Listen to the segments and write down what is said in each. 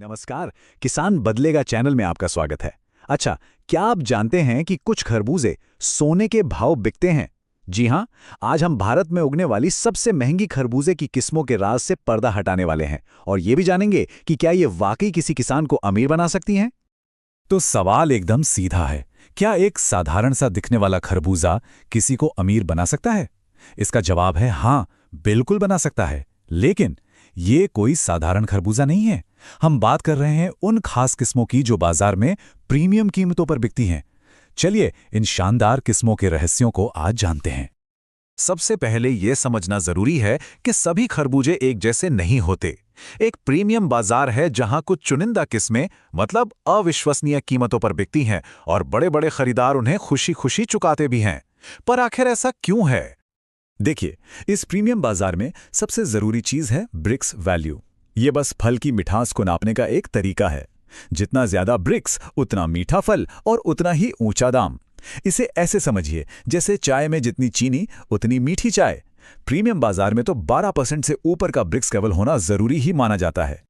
नमस्कार। किसान बदलेगा चैनल में आपका स्वागत है। अच्छा, क्या आप जानते हैं कि कुछ खरबूजे सोने के भाव बिकते हैं? जी हाँ, आज हम भारत में उगने वाली सबसे महंगी खरबूजे की किस्मों के राज से पर्दा हटाने वाले हैं और ये भी जानेंगे कि क्या ये वाकई किसी किसान को अमीर बना सकती हैं। तो सवाल एकदम सीधा है। क्या एक साधारण सा दिखने वाला खरबूजा किसी को अमीर बना सकता है? इसका जवाब है हाँ, बिल्कुल बना सकता है। लेकिन ये कोई साधारण खरबूजा नहीं है। हम बात कर रहे हैं उन खास किस्मों की जो बाजार में प्रीमियम कीमतों पर बिकती हैं। चलिए इन शानदार किस्मों के रहस्यों को आज जानते हैं। सबसे पहले यह समझना जरूरी है कि सभी खरबूजे एक जैसे नहीं होते। एक प्रीमियम बाजार है जहां कुछ चुनिंदा किस्में मतलब अविश्वसनीय कीमतों पर बिकती हैं और बड़े-बड़े खरीदार उन्हें खुशी-खुशी चुकाते भी हैं। पर आखिर ऐसा क्यों है? देखिए, इस प्रीमियम बाजार में सबसे जरूरी चीज है ब्रिक्स वैल्यू। ये बस फल की मिठास को नापने का एक तरीका है। जितना ज्यादा ब्रिक्स उतना मीठा फल और उतना ही ऊंचा दाम। इसे ऐसे समझिए जैसे चाय में जितनी चीनी उतनी मीठी चाय। प्रीमियम बाजार में तो 12% से ऊपर का ब्रिक्स लेवल होना जरूरी ही माना जाता है।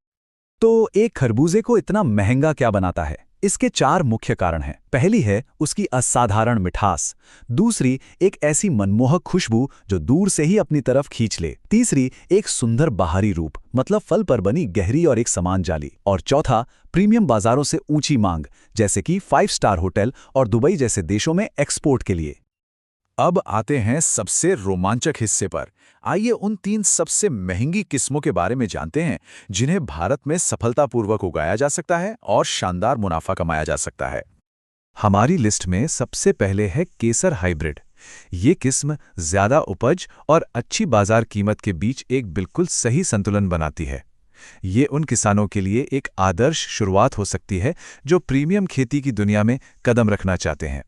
तो एक खरबूजे को इतना महंगा क्या बनाता है? इसके 4 मुख्य कारण हैं। पहली है उसकी असाधारण मिठास। दूसरी, एक ऐसी मनमोहक खुशबू जो दूर से ही अपनी तरफ खींच ले। तीसरी, एक सुंदर बाहरी रूप मतलब फल पर बनी गहरी और एक समान जाली। और चौथा, प्रीमियम बाजारों से ऊंची मांग जैसे कि 5 स्टार होटल और दुबई जैसे देशों में एक्सपोर्ट के लिए। अब आते हैं सबसे रोमांचक हिस्से पर। आइए उन 3 सबसे महंगी किस्मों के बारे में जानते हैं जिन्हें भारत में सफलतापूर्वक उगाया जा सकता है और शानदार मुनाफा कमाया जा सकता है। हमारी लिस्ट में सबसे पहले है केसर हाइब्रिड। ये किस्म ज्यादा उपज और अच्छी बाजार कीमत के बीच एक बिल्कुल सही संतुलन बनाती है। ये उन किसानों के लिए एक आदर्श शुरुआत हो सकती है जो प्रीमियम खेती की दुनिया में कदम रखना चाहते हैं।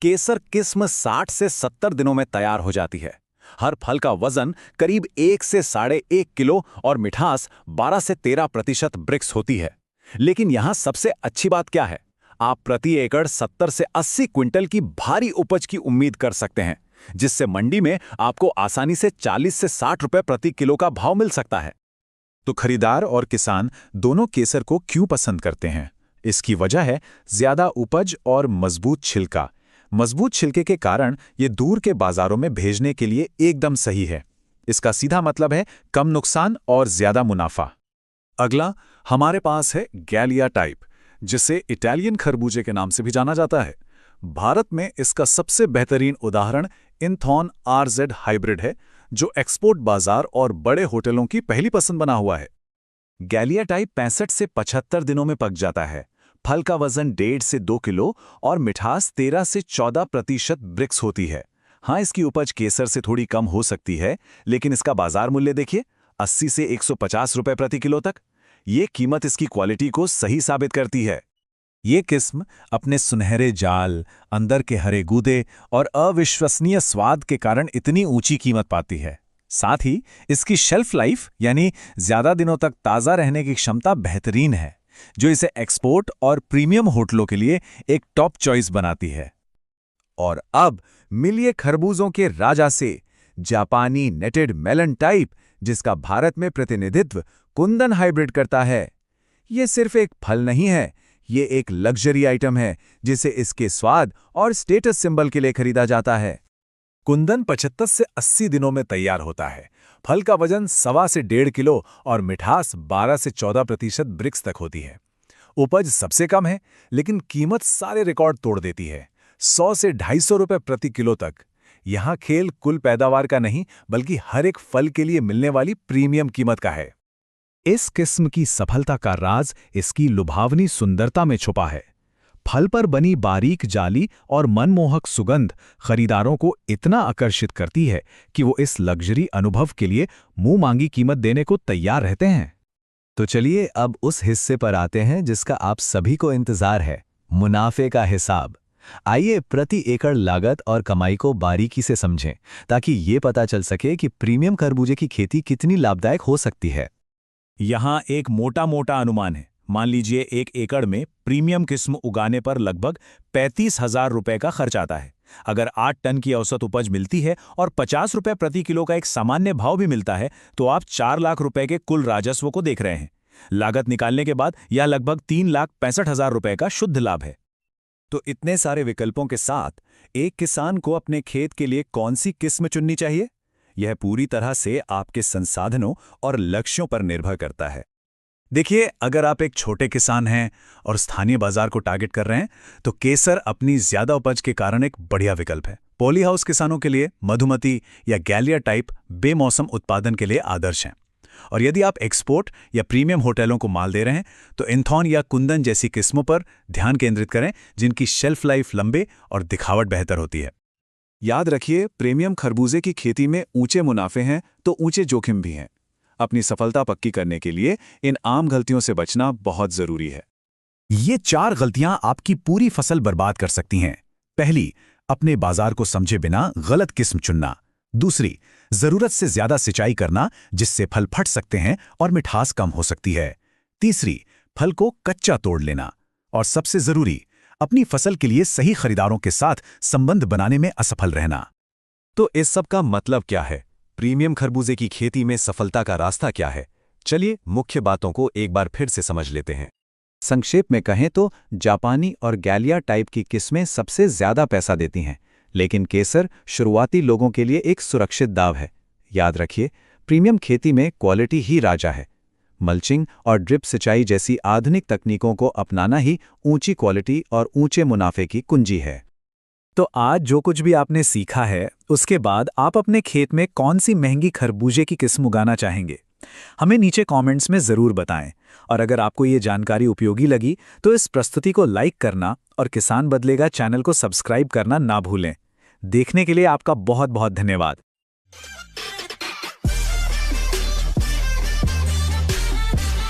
केसर किस्म 60 से 70 दिनों में तैयार हो जाती है। हर फल का वजन करीब 1 से 1.5 किलो और मिठास 12 से 13% ब्रिक्स होती है। लेकिन यहाँ सबसे अच्छी बात क्या है? आप प्रति एकड़ 70 से 80 क्विंटल की भारी उपज की उम्मीद कर सकते हैं, जिससे मंडी में आपको आसानी से 40 से 60 रुपए प्रति किलो का भाव मिल सकता है। तो खरीदार और किसान दोनों केसर को क्यों पसंद करते हैं? इसकी वजह है ज्यादा उपज और मजबूत छिलका। मजबूत छिलके के कारण ये दूर के बाजारों में भेजने के लिए एकदम सही है। इसका सीधा मतलब है कम नुकसान और ज्यादा मुनाफा। अगला हमारे पास है गैलिया टाइप, जिसे इटालियन खरबूजे के नाम से भी जाना जाता है। भारत में इसका सबसे बेहतरीन उदाहरण इंथॉन आरजेड हाइब्रिड है, जो एक्सपोर्ट बाजार और बड़े होटलों की पहली पसंद बना हुआ है। गैलिया टाइप 65 से 75 दिनों में पक जाता है। फल का वजन 1.5 से 2 किलो और मिठास 13 से 14% ब्रिक्स होती है। हाँ, इसकी उपज केसर से थोड़ी कम हो सकती है, लेकिन इसका बाजार मूल्य देखिए, 80 से 150 रुपए प्रति किलो तक। ये कीमत इसकी क्वालिटी को सही साबित करती है। ये किस्म अपने सुनहरे जाल, अंदर के हरे गूदे और अविश्वसनीय स्वाद के कारण इतनी ऊंची कीमत पाती है। साथ ही इसकी शेल्फ लाइफ यानी ज्यादा दिनों तक ताज़ा रहने की क्षमता बेहतरीन है, जो इसे एक्सपोर्ट और प्रीमियम होटलों के लिए एक टॉप चॉइस बनाती है। और अब मिलिए खरबूजों के राजा से, जापानी नेटेड मेलन टाइप, जिसका भारत में प्रतिनिधित्व कुंदन हाइब्रिड करता है। ये सिर्फ एक फल नहीं है, ये एक लग्जरी आइटम है जिसे इसके स्वाद और स्टेटस सिंबल के लिए खरीदा जाता है। कुंदन 75 से 80 दिनों में तैयार होता है। फल का वजन 1.25 से 1.5 किलो और मिठास 12 से 14% ब्रिक्स तक होती है। उपज सबसे कम है, लेकिन कीमत सारे रिकॉर्ड तोड़ देती है, 100 से 250 रुपए प्रति किलो तक। यहाँ खेल कुल पैदावार का नहीं, बल्कि हर एक फल के लिए मिलने वाली प्रीमियम कीमत का है। इस किस्म की सफलता का राज इसकी लुभावनी सुंदरता में छुपा है। फल पर बनी बारीक जाली और मनमोहक सुगंध खरीदारों को इतना आकर्षित करती है कि वो इस लग्जरी अनुभव के लिए मुंह मांगी कीमत देने को तैयार रहते हैं। तो चलिए अब उस हिस्से पर आते हैं जिसका आप सभी को इंतजार है, मुनाफे का हिसाब। आइए प्रति एकड़ लागत और कमाई को बारीकी से समझें, ताकि ये पता चल सके कि प्रीमियम खरबूजे की खेती कितनी लाभदायक हो सकती है। यहाँ एक मोटा अनुमान है। मान लीजिए 1 एकड़ में प्रीमियम किस्म उगाने पर लगभग 35,000 रुपए का खर्च आता है। अगर 8 टन की औसत उपज मिलती है और 50 रुपए प्रति किलो का एक सामान्य भाव भी मिलता है, तो आप 4 लाख रुपए के कुल राजस्व को देख रहे हैं। लागत निकालने के बाद यह लगभग 3,65,000 रुपए का शुद्ध लाभ है। तो इतने सारे विकल्पों के साथ एक किसान को अपने खेत के लिए कौन सी किस्म चुननी चाहिए, यह पूरी तरह से आपके संसाधनों और लक्ष्यों पर निर्भर करता है। देखिए, अगर आप एक छोटे किसान हैं और स्थानीय बाजार को टारगेट कर रहे हैं, तो केसर अपनी ज्यादा उपज के कारण एक बढ़िया विकल्प है। पॉली हाउस किसानों के लिए मधुमती या गैलिया टाइप बेमौसम उत्पादन के लिए आदर्श हैं। और यदि आप एक्सपोर्ट या प्रीमियम होटलों को माल दे रहे हैं, तो इंथॉन या कुंदन जैसी किस्मों पर ध्यान केंद्रित करें, जिनकी शेल्फ लाइफ लंबे और दिखावट बेहतर होती है। याद रखिए, प्रीमियम खरबूजे की खेती में ऊंचे मुनाफे हैं तो ऊंचे जोखिम भी हैं। अपनी सफलता पक्की करने के लिए इन आम गलतियों से बचना बहुत जरूरी है। ये 4 गलतियां आपकी पूरी फसल बर्बाद कर सकती हैं। पहली, अपने बाजार को समझे बिना गलत किस्म चुनना। दूसरी, जरूरत से ज्यादा सिंचाई करना, जिससे फल फट सकते हैं और मिठास कम हो सकती है। तीसरी, फल को कच्चा तोड़ लेना। और सबसे जरूरी, अपनी फसल के लिए सही खरीदारों के साथ संबंध बनाने में असफल रहना। तो इस सब का मतलब क्या है? प्रीमियम खरबूजे की खेती में सफलता का रास्ता क्या है? चलिए मुख्य बातों को एक बार फिर से समझ लेते हैं। संक्षेप में कहें तो जापानी और गैलिया टाइप की किस्में सबसे ज्यादा पैसा देती हैं, लेकिन केसर शुरुआती लोगों के लिए एक सुरक्षित दाव है। याद रखिए, प्रीमियम खेती में क्वालिटी ही राजा है। मल्चिंग और ड्रिप सिंचाई जैसी आधुनिक तकनीकों को अपनाना ही ऊंची क्वालिटी और ऊंचे मुनाफे की कुंजी है। तो आज जो कुछ भी आपने सीखा है, उसके बाद आप अपने खेत में कौन सी महंगी खरबूजे की किस्म उगाना चाहेंगे, हमें नीचे कमेंट्स में जरूर बताएं। और अगर आपको ये जानकारी उपयोगी लगी तो इस प्रस्तुति को लाइक करना और किसान बदलेगा चैनल को सब्सक्राइब करना ना भूलें। देखने के लिए आपका बहुत बहुत धन्यवाद।